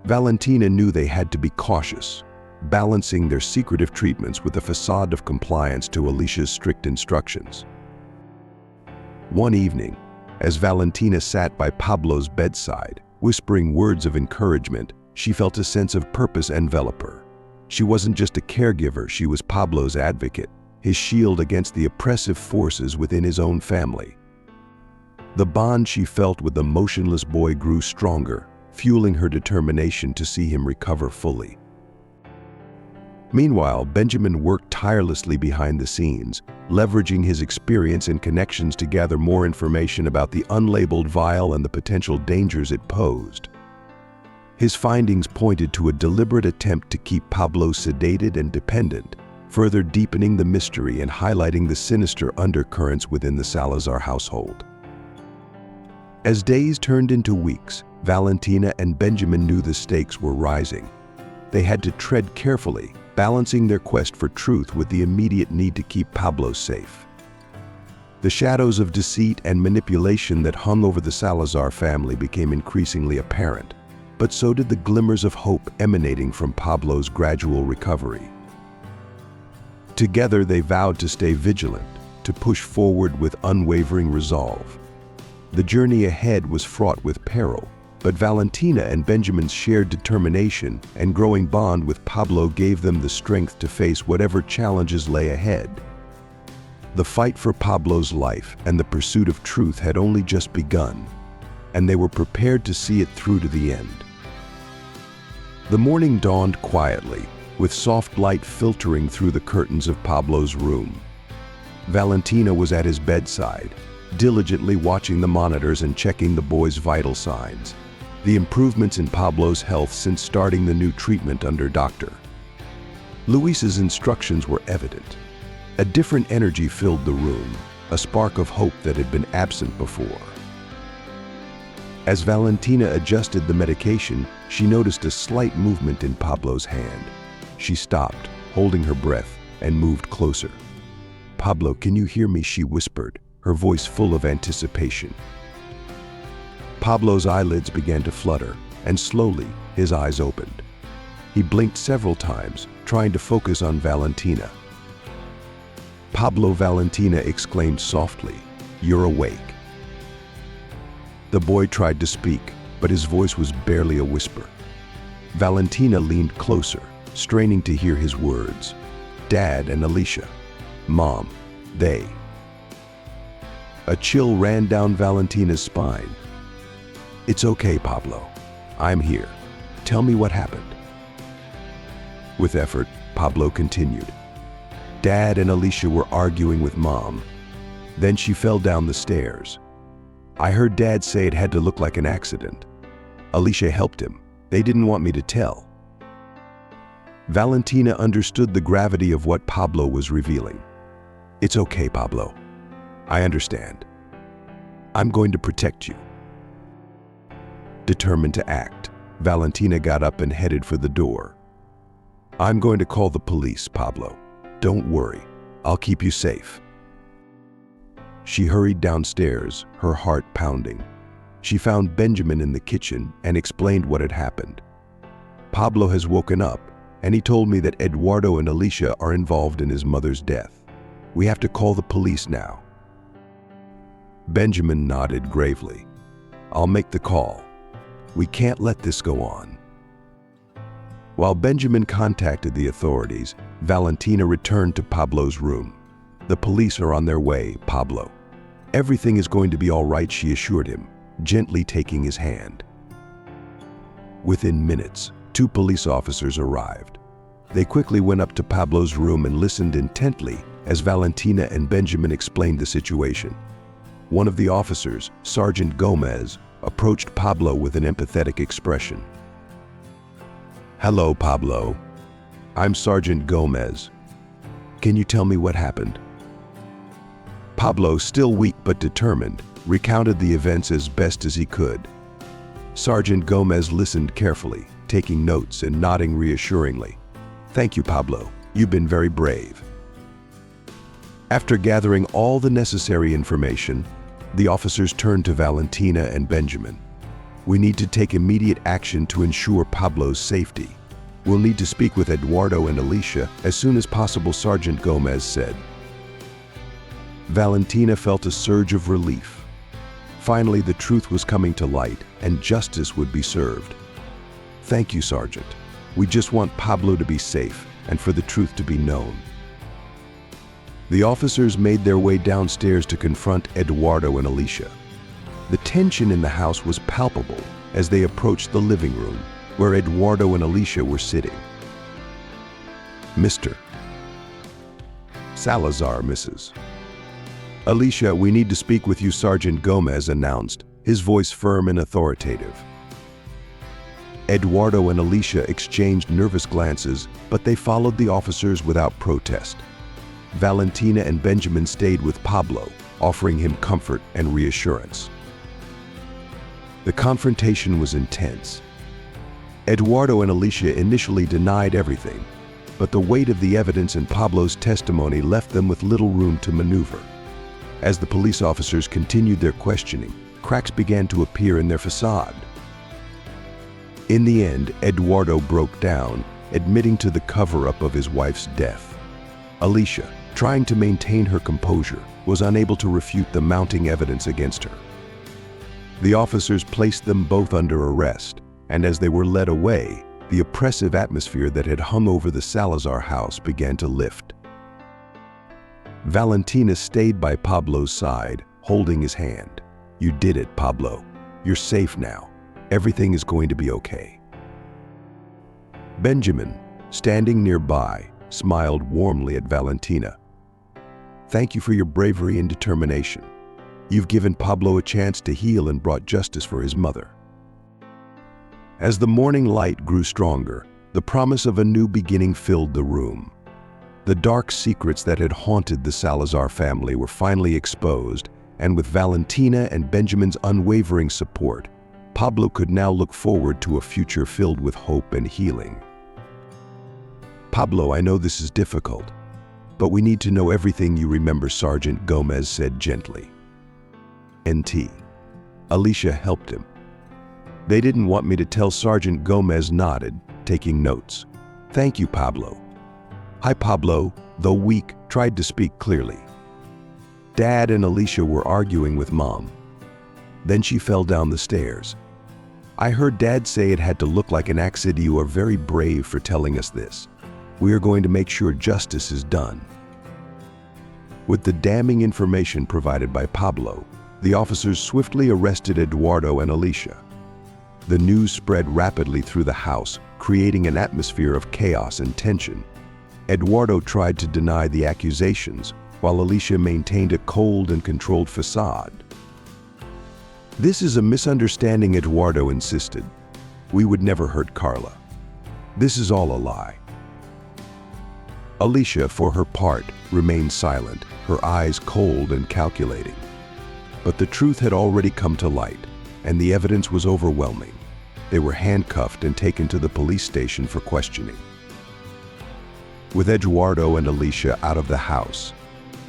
Valentina knew they had to be cautious, balancing their secretive treatments with a facade of compliance to Alicia's strict instructions. One evening, as Valentina sat by Pablo's bedside, whispering words of encouragement, she felt a sense of purpose envelop her. She wasn't just a caregiver, she was Pablo's advocate, his shield against the oppressive forces within his own family. The bond she felt with the motionless boy grew stronger, fueling her determination to see him recover fully. Meanwhile, Benjamin worked tirelessly behind the scenes, leveraging his experience and connections to gather more information about the unlabeled vial and the potential dangers it posed. His findings pointed to a deliberate attempt to keep Pablo sedated and dependent, further deepening the mystery and highlighting the sinister undercurrents within the Salazar household. As days turned into weeks, Valentina and Benjamin knew the stakes were rising. They had to tread carefully, balancing their quest for truth with the immediate need to keep Pablo safe. The shadows of deceit and manipulation that hung over the Salazar family became increasingly apparent, but so did the glimmers of hope emanating from Pablo's gradual recovery. Together, they vowed to stay vigilant, to push forward with unwavering resolve. The journey ahead was fraught with peril, but Valentina and Benjamin's shared determination and growing bond with Pablo gave them the strength to face whatever challenges lay ahead. The fight for Pablo's life and the pursuit of truth had only just begun, and they were prepared to see it through to the end. The morning dawned quietly, with soft light filtering through the curtains of Pablo's room. Valentina was at his bedside, diligently watching the monitors and checking the boy's vital signs. The improvements in Pablo's health since starting the new treatment under Dr. Luis's instructions were evident. A different energy filled the room, a spark of hope that had been absent before. As Valentina adjusted the medication, she noticed a slight movement in Pablo's hand. She stopped, holding her breath, and moved closer. "Pablo, can you hear me?" she whispered, her voice full of anticipation. Pablo's eyelids began to flutter, and slowly his eyes opened. He blinked several times, trying to focus on Valentina. "Pablo," Valentina exclaimed softly, "you're awake." The boy tried to speak, but his voice was barely a whisper. Valentina leaned closer, straining to hear his words. "Dad and Alicia. Mom. They." A chill ran down Valentina's spine. "It's okay, Pablo. I'm here. Tell me what happened." With effort, Pablo continued. "Dad and Alicia were arguing with Mom. Then she fell down the stairs. I heard Dad say it had to look like an accident. Alicia helped him. They didn't want me to tell." Valentina understood the gravity of what Pablo was revealing. "It's okay, Pablo. I understand. I'm going to protect you." Determined to act, Valentina got up and headed for the door. "I'm going to call the police, Pablo. Don't worry. I'll keep you safe." She hurried downstairs, her heart pounding. She found Benjamin in the kitchen and explained what had happened. "Pablo has woken up, and he told me that Eduardo and Alicia are involved in his mother's death. We have to call the police now." Benjamin nodded gravely. "I'll make the call. We can't let this go on." While Benjamin contacted the authorities, Valentina returned to Pablo's room. "The police are on their way, Pablo. Everything is going to be all right," she assured him, gently taking his hand. Within minutes, 2 police officers arrived. They quickly went up to Pablo's room and listened intently as Valentina and Benjamin explained the situation. One of the officers, Sergeant Gomez, approached Pablo with an empathetic expression. "Hello, Pablo. I'm Sergeant Gomez. Can you tell me what happened?" Pablo, still weak but determined, recounted the events as best as he could. Sergeant Gomez listened carefully, taking notes and nodding reassuringly. "Thank you, Pablo. You've been very brave." After gathering all the necessary information, the officers turned to Valentina and Benjamin. "We need to take immediate action to ensure Pablo's safety. We'll need to speak with Eduardo and Alicia as soon as possible," Sergeant Gomez said. Valentina felt a surge of relief. Finally, the truth was coming to light, and justice would be served. "Thank you, Sergeant. We just want Pablo to be safe and for the truth to be known." The officers made their way downstairs to confront Eduardo and Alicia. The tension in the house was palpable as they approached the living room, where Eduardo and Alicia were sitting. "Mr. Salazar, Mrs. Alicia, we need to speak with you," Sergeant Gomez announced, his voice firm and authoritative. Eduardo and Alicia exchanged nervous glances, but they followed the officers without protest. Valentina and Benjamin stayed with Pablo, offering him comfort and reassurance. The confrontation was intense. Eduardo and Alicia initially denied everything, but the weight of the evidence and Pablo's testimony left them with little room to maneuver. As the police officers continued their questioning, cracks began to appear in their facade. In the end, Eduardo broke down, admitting to the cover-up of his wife's death. Alicia, trying to maintain her composure, was unable to refute the mounting evidence against her. The officers placed them both under arrest, and as they were led away, the oppressive atmosphere that had hung over the Salazar house began to lift. Valentina stayed by Pablo's side, holding his hand. "You did it, Pablo. You're safe now. Everything is going to be okay." Benjamin, standing nearby, smiled warmly at Valentina. "Thank you for your bravery and determination. You've given Pablo a chance to heal and brought justice for his mother." As the morning light grew stronger, The promise of a new beginning filled the room. The dark secrets that had haunted the Salazar family were finally exposed, and with Valentina and Benjamin's unwavering support, Pablo could now look forward to a future filled with hope and healing. "Pablo, I know this is difficult, but we need to know everything you remember," Sergeant Gomez said gently. NT. Alicia helped him. "They didn't want me to tell." Sergeant Gomez nodded, taking notes. "Thank you, Pablo." "Hi, Pablo," though weak, tried to speak clearly. Dad and Alicia were arguing with Mom. Then she fell down the stairs. "I heard Dad say it had to look like an accident. You are very brave for telling us this. We are going to make sure justice is done." With the damning information provided by Pablo, the officers swiftly arrested Eduardo and Alicia. The news spread rapidly through the house, creating an atmosphere of chaos and tension. Eduardo tried to deny the accusations, while Alicia maintained a cold and controlled facade. "This is a misunderstanding," Eduardo insisted. "We would never hurt Carla. This is all a lie." Alicia, for her part, remained silent, her eyes cold and calculating. But the truth had already come to light, and the evidence was overwhelming. They were handcuffed and taken to the police station for questioning. With Eduardo and Alicia out of the house,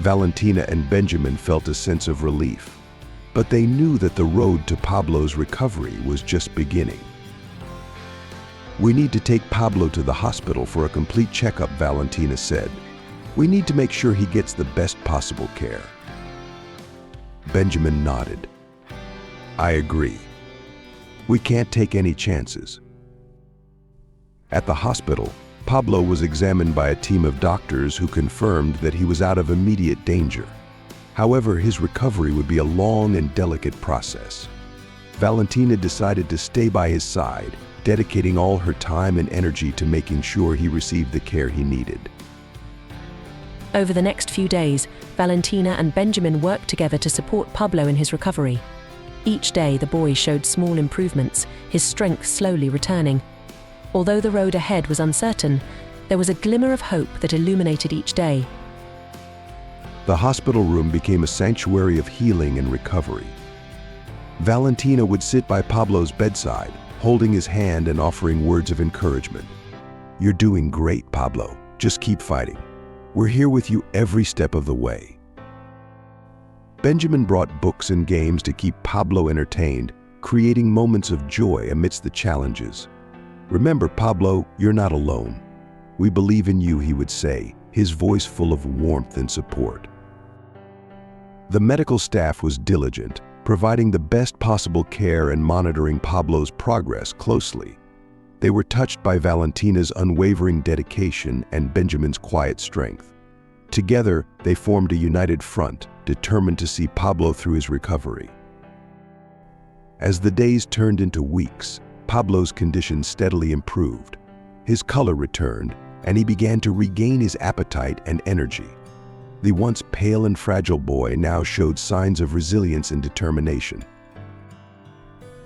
Valentina and Benjamin felt a sense of relief. But they knew that the road to Pablo's recovery was just beginning. "We need to take Pablo to the hospital for a complete checkup," Valentina said. "We need to make sure he gets the best possible care." Benjamin nodded. "I agree. We can't take any chances." At the hospital, Pablo was examined by a team of doctors who confirmed that he was out of immediate danger. However, his recovery would be a long and delicate process. Valentina decided to stay by his side, dedicating all her time and energy to making sure he received the care he needed. Over the next few days, Valentina and Benjamin worked together to support Pablo in his recovery. Each day, the boy showed small improvements, his strength slowly returning. Although the road ahead was uncertain, there was a glimmer of hope that illuminated each day. The hospital room became a sanctuary of healing and recovery. Valentina would sit by Pablo's bedside, holding his hand and offering words of encouragement. "You're doing great, Pablo. Just keep fighting. We're here with you every step of the way." Benjamin brought books and games to keep Pablo entertained, creating moments of joy amidst the challenges. "Remember, Pablo, you're not alone. We believe in you," he would say, his voice full of warmth and support. The medical staff was diligent, providing the best possible care and monitoring Pablo's progress closely. They were touched by Valentina's unwavering dedication and Benjamin's quiet strength. Together, they formed a united front, determined to see Pablo through his recovery. As the days turned into weeks, Pablo's condition steadily improved. His color returned, and he began to regain his appetite and energy. The once pale and fragile boy now showed signs of resilience and determination.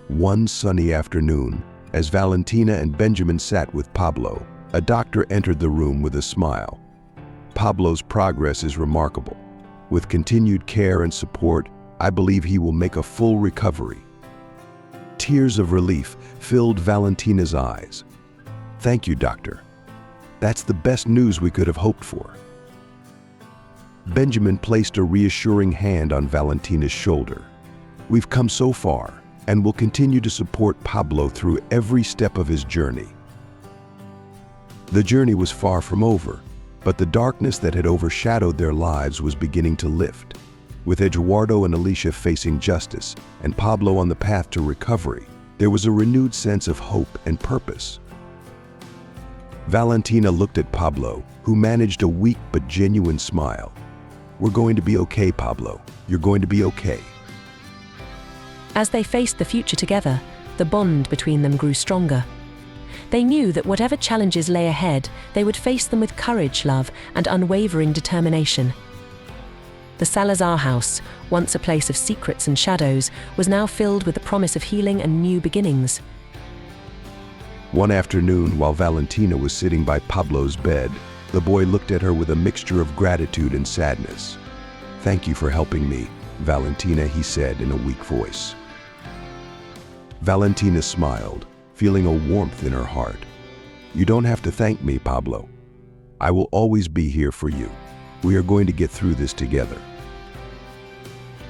One sunny afternoon, as Valentina and Benjamin sat with Pablo, a doctor entered the room with a smile. "Pablo's progress is remarkable. With continued care and support, I believe he will make a full recovery." Tears of relief filled Valentina's eyes. "Thank you, doctor. That's the best news we could have hoped for." Benjamin placed a reassuring hand on Valentina's shoulder. "We've come so far, and will continue to support Pablo through every step of his journey." The journey was far from over, but the darkness that had overshadowed their lives was beginning to lift. With Eduardo and Alicia facing justice and Pablo on the path to recovery, there was a renewed sense of hope and purpose. Valentina looked at Pablo, who managed a weak but genuine smile. "We're going to be okay, Pablo. You're going to be okay." As they faced the future together, the bond between them grew stronger. They knew that whatever challenges lay ahead, they would face them with courage, love, and unwavering determination. The Salazar house, once a place of secrets and shadows, was now filled with the promise of healing and new beginnings. One afternoon, while Valentina was sitting by Pablo's bed, the boy looked at her with a mixture of gratitude and sadness. "Thank you for helping me, Valentina," he said in a weak voice. Valentina smiled, feeling a warmth in her heart. "You don't have to thank me, Pablo. I will always be here for you. We are going to get through this together."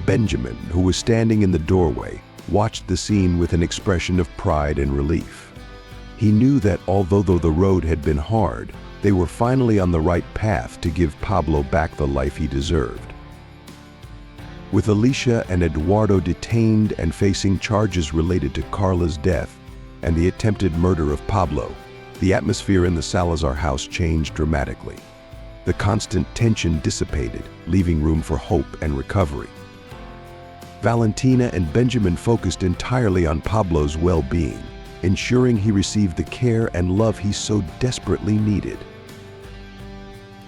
Benjamin, who was standing in the doorway, watched the scene with an expression of pride and relief. He knew that although the road had been hard, they were finally on the right path to give Pablo back the life he deserved. With Alicia and Eduardo detained and facing charges related to Carla's death and the attempted murder of Pablo, the atmosphere in the Salazar house changed dramatically. The constant tension dissipated, leaving room for hope and recovery. Valentina and Benjamin focused entirely on Pablo's well-being, ensuring he received the care and love he so desperately needed.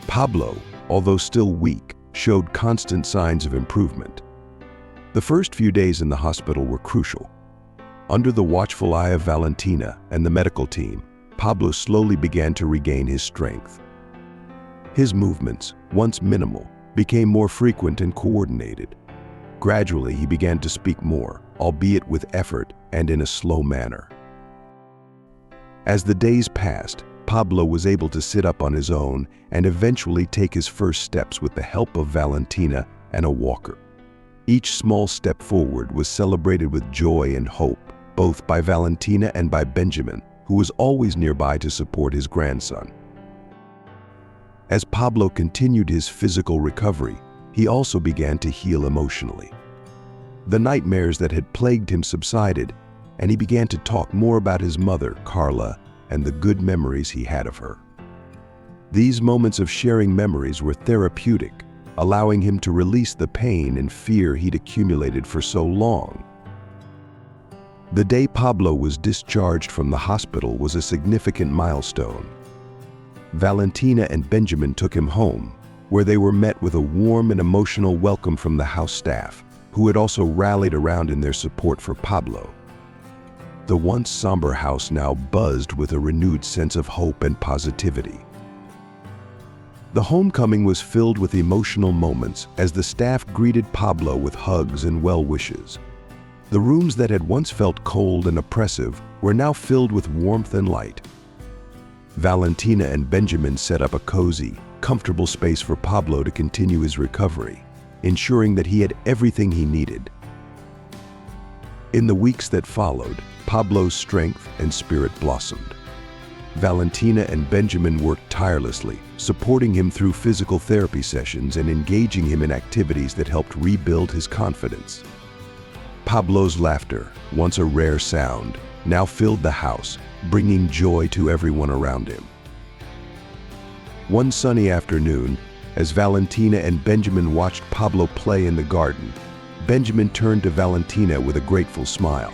Pablo, although still weak, showed constant signs of improvement. The first few days in the hospital were crucial. Under the watchful eye of Valentina and the medical team, Pablo slowly began to regain his strength. His movements, once minimal, became more frequent and coordinated. Gradually, he began to speak more, albeit with effort and in a slow manner. As the days passed, Pablo was able to sit up on his own and eventually take his first steps with the help of Valentina and a walker. Each small step forward was celebrated with joy and hope, both by Valentina and by Benjamin, who was always nearby to support his grandson. As Pablo continued his physical recovery, he also began to heal emotionally. The nightmares that had plagued him subsided, and he began to talk more about his mother, Carla, and the good memories he had of her. These moments of sharing memories were therapeutic, allowing him to release the pain and fear he'd accumulated for so long. The day Pablo was discharged from the hospital was a significant milestone. Valentina and Benjamin took him home, where they were met with a warm and emotional welcome from the house staff, who had also rallied around in their support for Pablo. The once somber house now buzzed with a renewed sense of hope and positivity. The homecoming was filled with emotional moments as the staff greeted Pablo with hugs and well wishes. The rooms that had once felt cold and oppressive were now filled with warmth and light. Valentina and Benjamin set up a cozy, comfortable space for Pablo to continue his recovery, ensuring that he had everything he needed. In the weeks that followed, Pablo's strength and spirit blossomed. Valentina and Benjamin worked tirelessly, supporting him through physical therapy sessions and engaging him in activities that helped rebuild his confidence. Pablo's laughter, once a rare sound, now filled the house, bringing joy to everyone around him. One sunny afternoon, as Valentina and Benjamin watched Pablo play in the garden, Benjamin turned to Valentina with a grateful smile.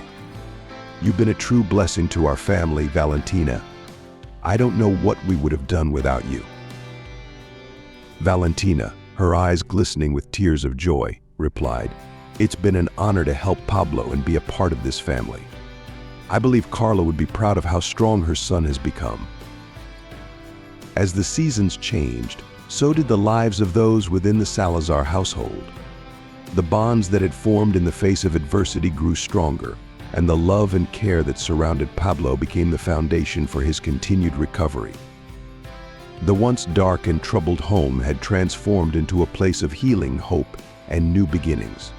"You've been a true blessing to our family, Valentina. I don't know what we would have done without you." Valentina, her eyes glistening with tears of joy, replied, "It's been an honor to help Pablo and be a part of this family. I believe Carla would be proud of how strong her son has become." As the seasons changed, so did the lives of those within the Salazar household. The bonds that had formed in the face of adversity grew stronger, and the love and care that surrounded Pablo became the foundation for his continued recovery. The once dark and troubled home had transformed into a place of healing, hope, and new beginnings.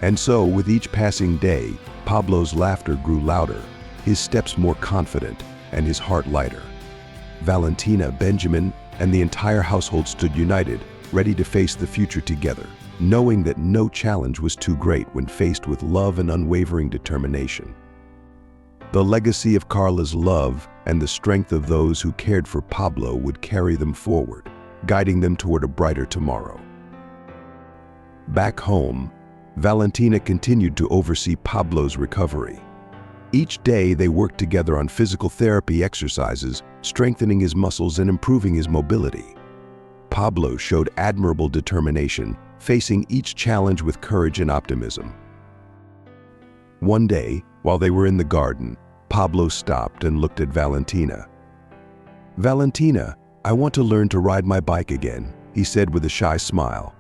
And so, with each passing day, Pablo's laughter grew louder, his steps more confident, and his heart lighter. Valentina, Benjamin, and the entire household stood united, ready to face the future together, knowing that no challenge was too great when faced with love and unwavering determination. The legacy of Carla's love and the strength of those who cared for Pablo would carry them forward, guiding them toward a brighter tomorrow. Back home, Valentina continued to oversee Pablo's recovery. Each day they worked together on physical therapy exercises, strengthening his muscles and improving his mobility. Pablo showed admirable determination, facing each challenge with courage and optimism. One day, while they were in the garden, Pablo stopped and looked at Valentina. "Valentina, I want to learn to ride my bike again," he said with a shy smile.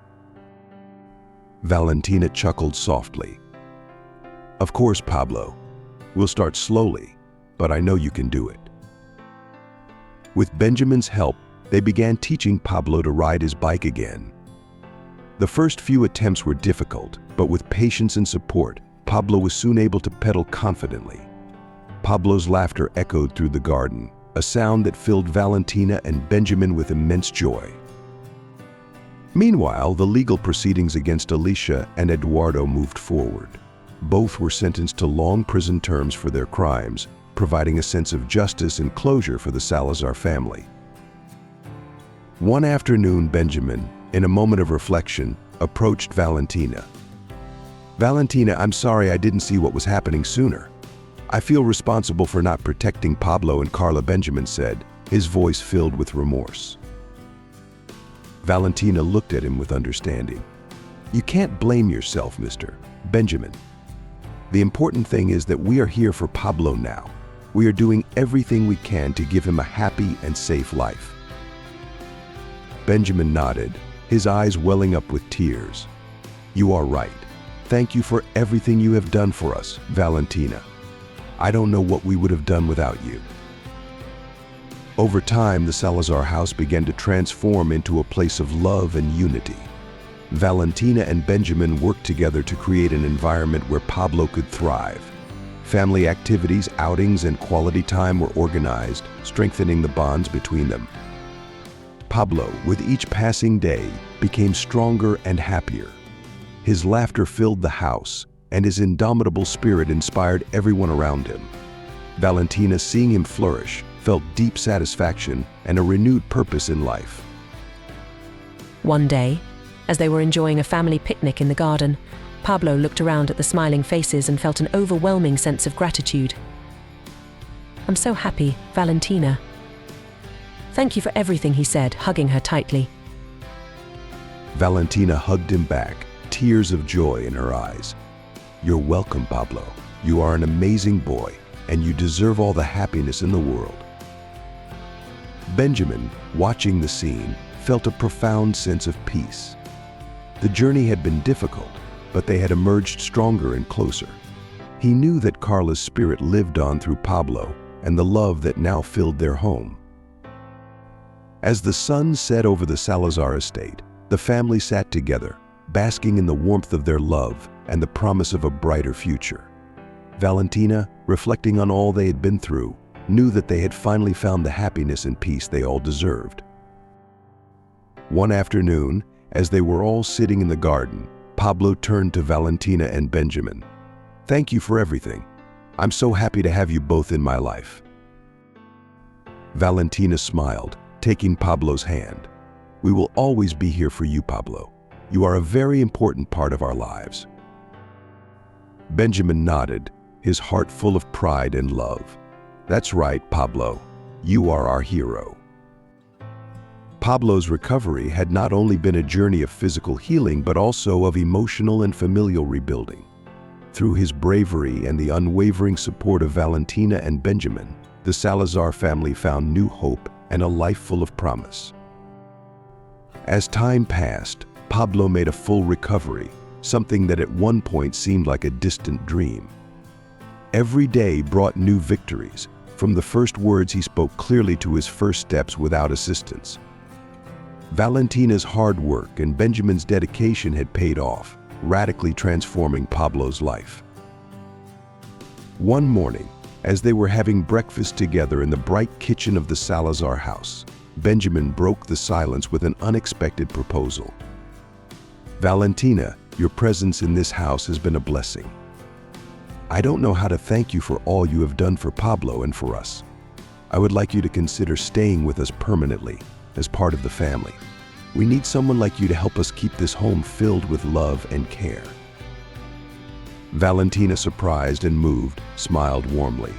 Valentina chuckled softly. "Of course, Pablo. We'll start slowly, but I know you can do it." With Benjamin's help, they began teaching Pablo to ride his bike again. The first few attempts were difficult, but with patience and support, Pablo was soon able to pedal confidently. Pablo's laughter echoed through the garden, a sound that filled Valentina and Benjamin with immense joy. Meanwhile, the legal proceedings against Alicia and Eduardo moved forward. Both were sentenced to long prison terms for their crimes, providing a sense of justice and closure for the Salazar family. One afternoon, Benjamin, in a moment of reflection, approached Valentina. "Valentina, I'm sorry I didn't see what was happening sooner. I feel responsible for not protecting Pablo and Carla," Benjamin said, his voice filled with remorse. Valentina looked at him with understanding. "You can't blame yourself, Mr. Benjamin. The important thing is that we are here for Pablo now. We are doing everything we can to give him a happy and safe life." Benjamin nodded, his eyes welling up with tears. "You are right. Thank you for everything you have done for us, Valentina. I don't know what we would have done without you." Over time, the Salazar house began to transform into a place of love and unity. Valentina and Benjamin worked together to create an environment where Pablo could thrive. Family activities, outings, and quality time were organized, strengthening the bonds between them. Pablo, with each passing day, became stronger and happier. His laughter filled the house, and his indomitable spirit inspired everyone around him. Valentina, seeing him flourish, felt deep satisfaction and a renewed purpose in life. One day, as they were enjoying a family picnic in the garden, Pablo looked around at the smiling faces and felt an overwhelming sense of gratitude. "I'm so happy, Valentina." "Thank you for everything," he said, hugging her tightly. Valentina hugged him back, tears of joy in her eyes. "You're welcome, Pablo. You are an amazing boy, and you deserve all the happiness in the world." Benjamin, watching the scene, felt a profound sense of peace. The journey had been difficult, but they had emerged stronger and closer. He knew that Carla's spirit lived on through Pablo and the love that now filled their home. As the sun set over the Salazar estate, the family sat together, basking in the warmth of their love and the promise of a brighter future. Valentina, reflecting on all they had been through, knew that they had finally found the happiness and peace they all deserved. One afternoon, as they were all sitting in the garden, Pablo turned to Valentina and Benjamin. "Thank you for everything. I'm so happy to have you both in my life." Valentina smiled, taking Pablo's hand. "We will always be here for you, Pablo. You are a very important part of our lives." Benjamin nodded, his heart full of pride and love. "That's right, Pablo. You are our hero." Pablo's recovery had not only been a journey of physical healing, but also of emotional and familial rebuilding. Through his bravery and the unwavering support of Valentina and Benjamin, the Salazar family found new hope and a life full of promise. As time passed, Pablo made a full recovery, something that at one point seemed like a distant dream. Every day brought new victories, from the first words he spoke clearly to his first steps without assistance. Valentina's hard work and Benjamin's dedication had paid off, radically transforming Pablo's life. One morning, as they were having breakfast together in the bright kitchen of the Salazar house, Benjamin broke the silence with an unexpected proposal. "Valentina, your presence in this house has been a blessing. I don't know how to thank you for all you have done for Pablo and for us. I would like you to consider staying with us permanently, as part of the family. We need someone like you to help us keep this home filled with love and care." Valentina, surprised and moved, smiled warmly.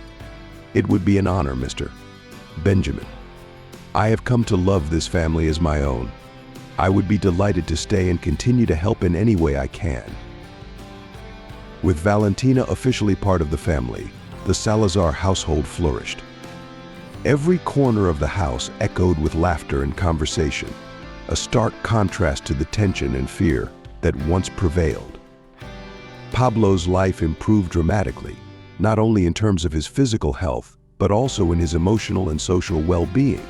"It would be an honor, Mr. Benjamin. I have come to love this family as my own. I would be delighted to stay and continue to help in any way I can." With Valentina officially part of the family, the Salazar household flourished. Every corner of the house echoed with laughter and conversation, a stark contrast to the tension and fear that once prevailed. Pablo's life improved dramatically, not only in terms of his physical health, but also in his emotional and social well-being.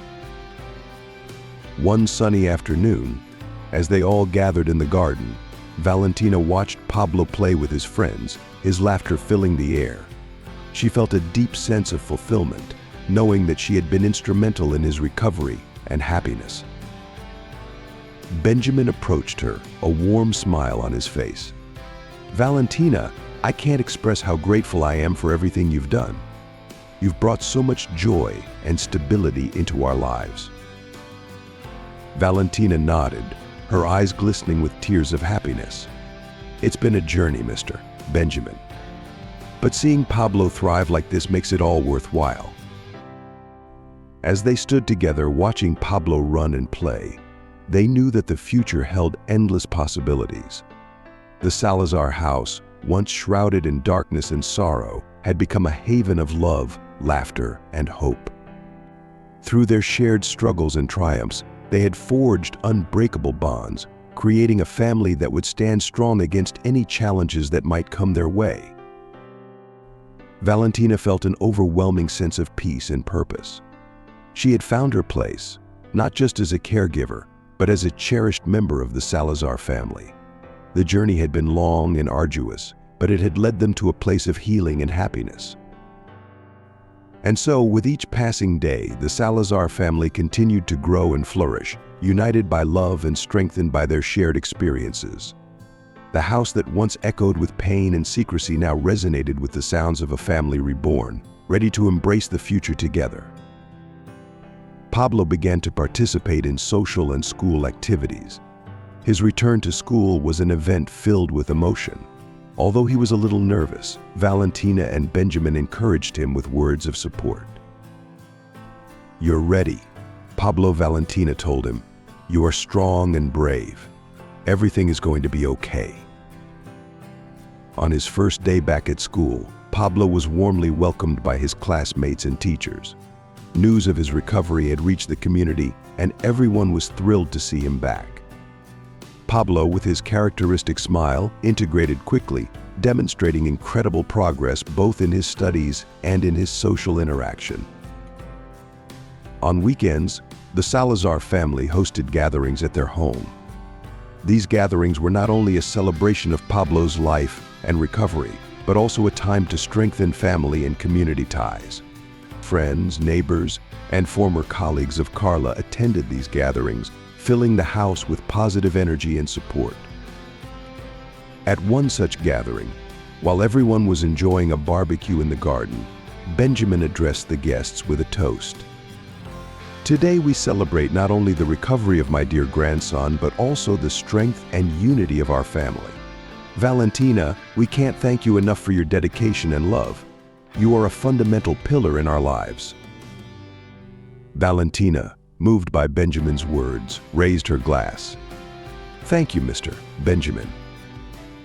One sunny afternoon, as they all gathered in the garden, Valentina watched Pablo play with his friends, his laughter filling the air. She felt a deep sense of fulfillment, knowing that she had been instrumental in his recovery and happiness. Benjamin approached her, a warm smile on his face. "Valentina, I can't express how grateful I am for everything you've done. You've brought so much joy and stability into our lives." Valentina nodded, her eyes glistening with tears of happiness. "It's been a journey, Mr. Benjamin. But seeing Pablo thrive like this makes it all worthwhile." As they stood together watching Pablo run and play, they knew that the future held endless possibilities. The Salazar house, once shrouded in darkness and sorrow, had become a haven of love, laughter, and hope. Through their shared struggles and triumphs, they had forged unbreakable bonds, creating a family that would stand strong against any challenges that might come their way. Valentina felt an overwhelming sense of peace and purpose. She had found her place, not just as a caregiver, but as a cherished member of the Salazar family. The journey had been long and arduous, but it had led them to a place of healing and happiness. And so, with each passing day, the Salazar family continued to grow and flourish, united by love and strengthened by their shared experiences. The house that once echoed with pain and secrecy now resonated with the sounds of a family reborn, ready to embrace the future together. Pablo began to participate in social and school activities. His return to school was an event filled with emotion. Although he was a little nervous, Valentina and Benjamin encouraged him with words of support. "You're ready," Pablo Valentina told him. "You are strong and brave. Everything is going to be okay." On his first day back at school, Pablo was warmly welcomed by his classmates and teachers. News of his recovery had reached the community, and everyone was thrilled to see him back. Pablo, with his characteristic smile, integrated quickly, demonstrating incredible progress both in his studies and in his social interaction. On weekends, the Salazar family hosted gatherings at their home. These gatherings were not only a celebration of Pablo's life and recovery, but also a time to strengthen family and community ties. Friends, neighbors, and former colleagues of Carla attended these gatherings, filling the house with positive energy and support. At one such gathering, while everyone was enjoying a barbecue in the garden, Benjamin addressed the guests with a toast. "Today we celebrate not only the recovery of my dear grandson, but also the strength and unity of our family. Valentina, we can't thank you enough for your dedication and love. You are a fundamental pillar in our lives." Valentina, moved by Benjamin's words, raised her glass. "Thank you, Mr. Benjamin.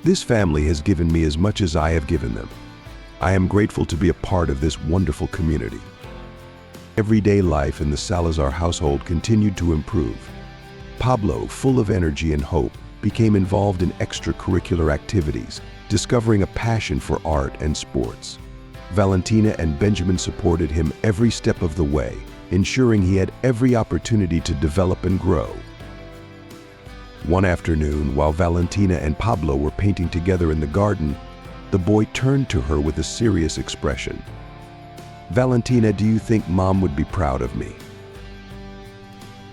This family has given me as much as I have given them. I am grateful to be a part of this wonderful community." Everyday life in the Salazar household continued to improve. Pablo, full of energy and hope, became involved in extracurricular activities, discovering a passion for art and sports. Valentina and Benjamin supported him every step of the way, ensuring he had every opportunity to develop and grow. One afternoon, while Valentina and Pablo were painting together in the garden, the boy turned to her with a serious expression. "Valentina, do you think Mom would be proud of me?"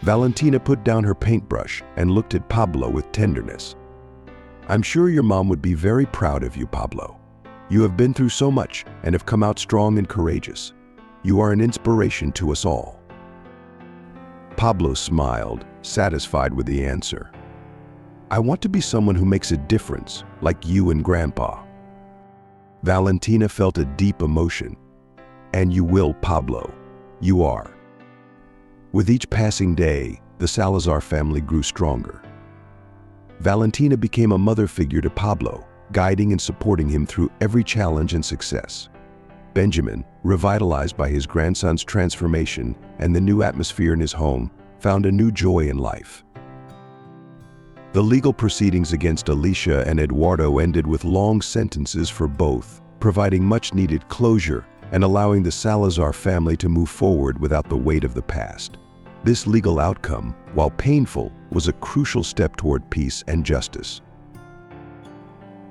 Valentina put down her paintbrush and looked at Pablo with tenderness. "I'm sure your mom would be very proud of you, Pablo. You have been through so much and have come out strong and courageous. You are an inspiration to us all." Pablo smiled, satisfied with the answer. "I want to be someone who makes a difference, like you and Grandpa." Valentina felt a deep emotion. "And you will, Pablo. You are." With each passing day, the Salazar family grew stronger. Valentina became a mother figure to Pablo, guiding and supporting him through every challenge and success. Benjamin, revitalized by his grandson's transformation and the new atmosphere in his home, found a new joy in life. The legal proceedings against Alicia and Eduardo ended with long sentences for both, providing much-needed closure and allowing the Salazar family to move forward without the weight of the past. This legal outcome, while painful, was a crucial step toward peace and justice.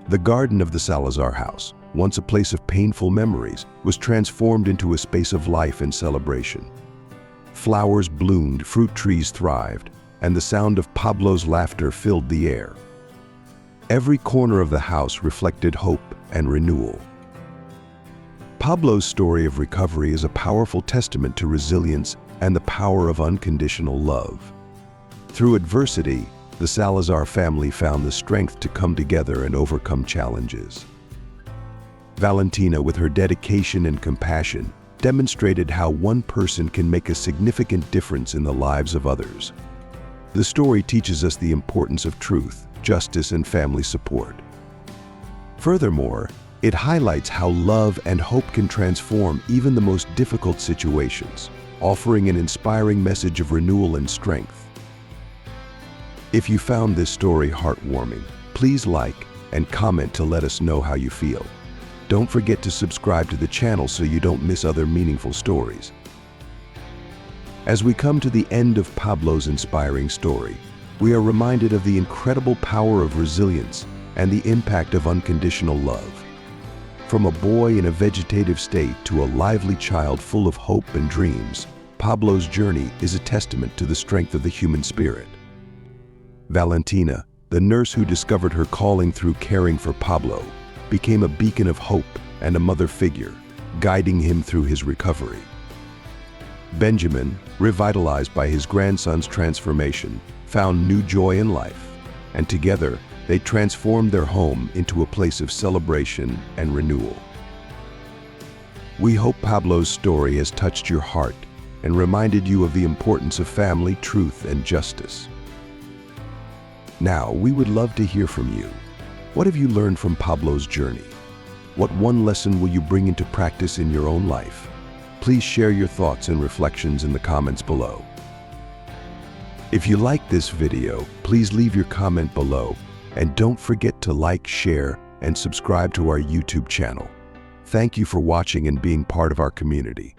The garden of the Salazar house, once a place of painful memories, was transformed into a space of life and celebration. Flowers bloomed, fruit trees thrived, and the sound of Pablo's laughter filled the air. Every corner of the house reflected hope and renewal. Pablo's story of recovery is a powerful testament to resilience and the power of unconditional love. Through adversity, the Salazar family found the strength to come together and overcome challenges. Valentina, with her dedication and compassion, demonstrated how one person can make a significant difference in the lives of others. The story teaches us the importance of truth, justice, and family support. Furthermore, it highlights how love and hope can transform even the most difficult situations, offering an inspiring message of renewal and strength. If you found this story heartwarming, please like and comment to let us know how you feel. Don't forget to subscribe to the channel so you don't miss other meaningful stories. As we come to the end of Pablo's inspiring story, we are reminded of the incredible power of resilience and the impact of unconditional love. From a boy in a vegetative state to a lively child full of hope and dreams, Pablo's journey is a testament to the strength of the human spirit. Valentina, the nurse who discovered her calling through caring for Pablo, became a beacon of hope and a mother figure, guiding him through his recovery. Benjamin, revitalized by his grandson's transformation, found new joy in life, and together they transformed their home into a place of celebration and renewal. We hope Pablo's story has touched your heart and reminded you of the importance of family, truth, and justice. Now, we would love to hear from you. What have you learned from Pablo's journey? What one lesson will you bring into practice in your own life? Please share your thoughts and reflections in the comments below. If you like this video, please leave your comment below, and don't forget to like, share, and subscribe to our YouTube channel. Thank you for watching and being part of our community.